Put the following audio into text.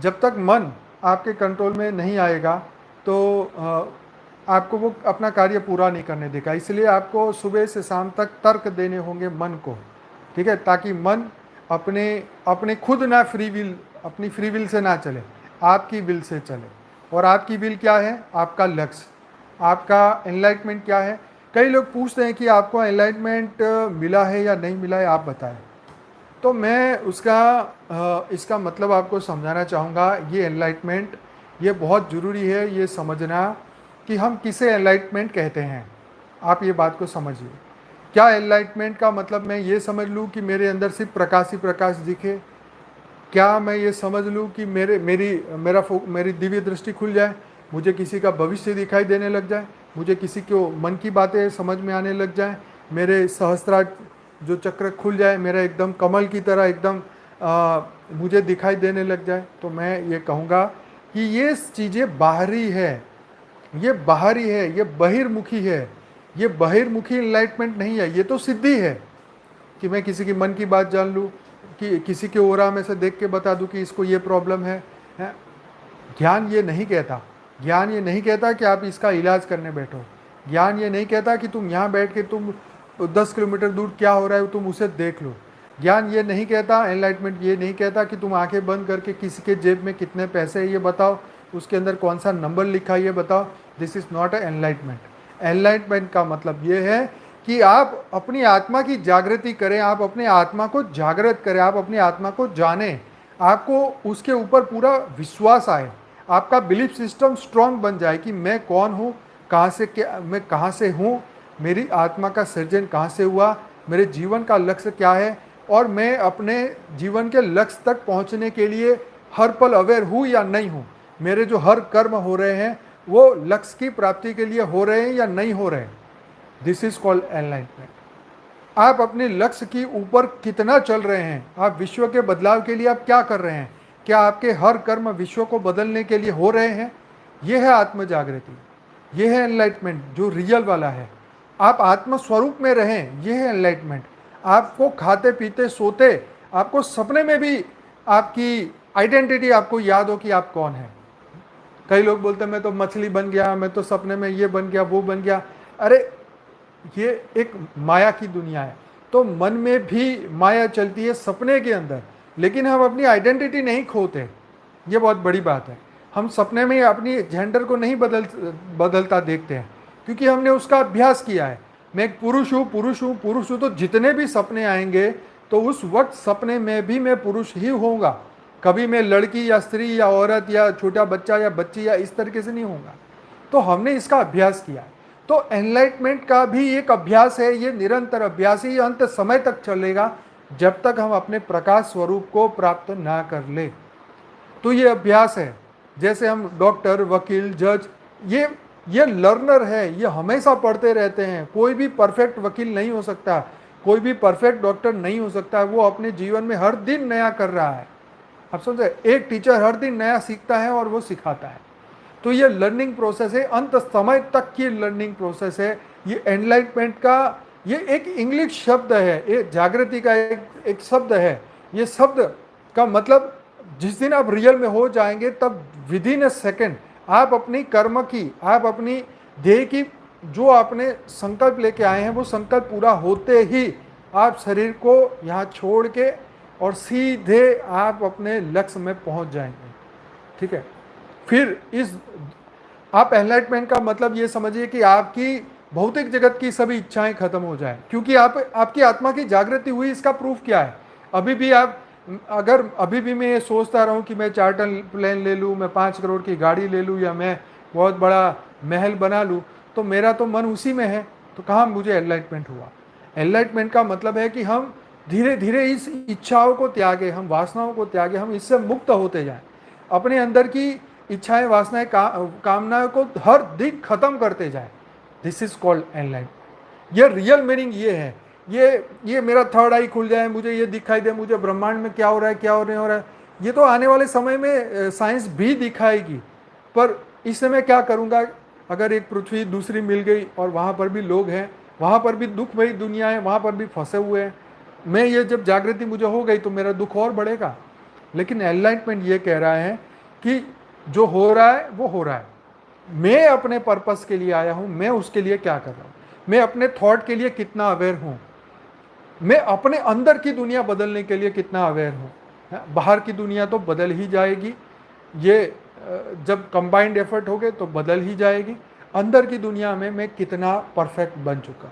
जब तक मन आपके कंट्रोल में नहीं आएगा तो आपको वो अपना कार्य पूरा नहीं करने देगा। इसलिए आपको सुबह से शाम तक तर्क देने होंगे मन को, ठीक है, ताकि मन अपने अपने खुद ना अपनी फ्री विल से ना चले, आपकी विल से चले। और आपकी विल क्या है? आपका लक्ष्य, आपका एनलाइटमेंट क्या है? कई लोग पूछते हैं कि आपको एनलाइटमेंट मिला है या नहीं मिला है, आप बताएं। तो मैं इसका मतलब आपको समझाना चाहूँगा। ये एनलाइटमेंट, ये बहुत ज़रूरी है ये समझना कि हम किसे एनलाइटमेंट कहते हैं। आप ये बात को समझिए। क्या एनलाइटमेंट का मतलब मैं ये समझ लूँ कि मेरे अंदर सिर्फ प्रकाश ही प्रकाश दिखे? क्या मैं ये समझ लूँ कि मेरी दिव्य दृष्टि खुल जाए, मुझे किसी का भविष्य दिखाई देने लग जाए, मुझे किसी को मन की बातें समझ में आने लग जाए, मेरे सहस्त्रार जो चक्र खुल जाए, मेरा एकदम कमल की तरह एकदम मुझे दिखाई देने लग जाए? तो मैं ये कहूँगा कि ये चीज़ें बाहरी है, ये बाहरी है, ये बहिर्मुखी है। ये बहिर्मुखी एनलाइटमेंट नहीं है, ये तो सिद्धि है कि मैं किसी की मन की बात जान लूँ, कि किसी के ओरा में से देख के बता दूँ कि इसको ये प्रॉब्लम है। ज्ञान ये नहीं कहता, ज्ञान ये नहीं कहता कि आप इसका इलाज करने बैठो। ज्ञान ये नहीं कहता कि तुम यहाँ बैठ के तुम 10 किलोमीटर दूर क्या हो रहा है तुम उसे देख लो। ज्ञान ये नहीं कहता, एनलाइटमेंट ये नहीं कहता कि तुम आंखें बंद करके किसी के जेब में कितने पैसे है ये बताओ, उसके अंदर कौन सा नंबर लिखा है ये बताओ। This is not a enlightenment. Enlightenment का मतलब ये है कि आप अपनी आत्मा की जागृति करें, आप अपने आत्मा को जागृत करें, आप अपनी आत्मा को जानें, आपको उसके ऊपर पूरा विश्वास आए, आपका बिलीफ सिस्टम स्ट्रांग बन जाए कि मैं कौन हूँ, मैं कहाँ से हूँ, मेरी आत्मा का सृजन कहाँ से हुआ, मेरे जीवन का लक्ष्य क्या है, और मैं अपने जीवन के लक्ष्य तक पहुँचने के लिए हर पल अवेयर हूँ या नहीं हूँ। मेरे जो हर कर्म हो रहे हैं वो लक्ष्य की प्राप्ति के लिए हो रहे हैं या नहीं हो रहे हैं। This is called enlightenment. आप अपने लक्ष्य की ऊपर कितना चल रहे हैं, आप विश्व के बदलाव के लिए आप क्या कर रहे हैं, क्या आपके हर कर्म विश्व को बदलने के लिए हो रहे हैं? यह है आत्म जागृति, यह है एनलाइटमेंट जो रियल वाला है। आप आत्म स्वरूप में रहें, यह है एनलाइटमेंट। आपको खाते पीते सोते, आपको सपने में भी आपकी आइडेंटिटी आपको याद हो कि आप कौन है। कई लोग बोलते हैं मैं तो मछली बन गया, मैं तो सपने में ये बन गया वो बन गया। अरे ये एक माया की दुनिया है। तो मन में भी माया चलती है सपने के अंदर, लेकिन हम अपनी आइडेंटिटी नहीं खोते। ये बहुत बड़ी बात है। हम सपने में अपनी जेंडर को नहीं बदलता देखते हैं, क्योंकि हमने उसका अभ्यास किया है। मैं एक पुरुष हूँ, पुरुष हूँ, पुरुष हूँ, तो जितने भी सपने आएंगे तो उस वक्त सपने में भी मैं पुरुष ही होऊंगा। कभी मैं लड़की या स्त्री या औरत या छोटा बच्चा या बच्ची या इस तरीके से नहीं होऊंगा। तो हमने इसका अभ्यास किया है। तो एनलाइटमेंट का भी एक अभ्यास है, ये निरंतर अभ्यास ही अंत समय तक चलेगा जब तक हम अपने प्रकाश स्वरूप को प्राप्त ना कर ले। तो ये अभ्यास है। जैसे हम डॉक्टर, वकील, जज, ये लर्नर है, ये हमेशा पढ़ते रहते हैं। कोई भी परफेक्ट वकील नहीं हो सकता, कोई भी परफेक्ट डॉक्टर नहीं हो सकता। वो अपने जीवन में हर दिन नया कर रहा है। आप समझे, एक टीचर हर दिन नया सीखता है और वो सिखाता है। तो ये लर्निंग प्रोसेस है, अंत समय तक की लर्निंग प्रोसेस है। ये एनलाइटमेंट का ये एक इंग्लिश शब्द है, ये जागृति का एक शब्द है। ये शब्द का मतलब जिस दिन आप रियल में हो जाएंगे तब विद इन ए सेकेंड आप अपनी कर्म की, आप अपनी ध्येय की, जो आपने संकल्प लेके आए हैं वो संकल्प पूरा होते ही आप शरीर को यहाँ छोड़ के और सीधे आप अपने लक्ष्य में पहुँच जाएंगे। ठीक है, फिर आप एनलाइटमेंट का मतलब ये समझिए कि आपकी भौतिक जगत की सभी इच्छाएं खत्म हो जाए, क्योंकि आपकी आत्मा की जागृति हुई। इसका प्रूफ क्या है? अभी भी मैं ये सोचता रहूं कि मैं चार्टर प्लेन ले लूं, मैं 5 करोड़ की गाड़ी ले लूं, या मैं बहुत बड़ा महल बना लूं, तो मेरा तो मन उसी में है। तो कहाँ मुझे एनलाइटमेंट हुआ? एनलाइटमेंट का मतलब है कि हम धीरे धीरे इस इच्छाओं को त्यागे, हम वासनाओं को त्यागे, हम इससे मुक्त होते जाएं। अपने अंदर की इच्छाएं, वासनाएं, कामनाओं को हर दिन खत्म करते जाए। This is called enlightenment. ये रियल मीनिंग ये है। ये मेरा थर्ड आई खुल जाए, मुझे ये दिखाई दे, मुझे ब्रह्मांड में क्या हो रहा है, क्या हो रहा है, ये तो आने वाले समय में साइंस भी दिखाएगी। पर इस समय क्या करूँगा? अगर एक पृथ्वी दूसरी मिल गई और वहाँ पर भी लोग हैं, वहाँ पर भी दुख भरी दुनिया है, वहाँ पर भी फंसे हुए हैं, मैं ये जब जागृति मुझे हो गई तो मेरा दुख और बढ़ेगा। लेकिन एनलाइटमेंट ये कह रहा है कि जो हो रहा है वो हो रहा है, मैं अपने पर्पस के लिए आया हूं, मैं उसके लिए क्या कर रहा हूं, मैं अपने थॉट के लिए कितना अवेयर हूं, मैं अपने अंदर की दुनिया बदलने के लिए कितना अवेयर हूं। बाहर की दुनिया तो बदल ही जाएगी, ये जब कंबाइंड एफर्ट हो गए तो बदल ही जाएगी। अंदर की दुनिया में मैं कितना परफेक्ट बन चुका।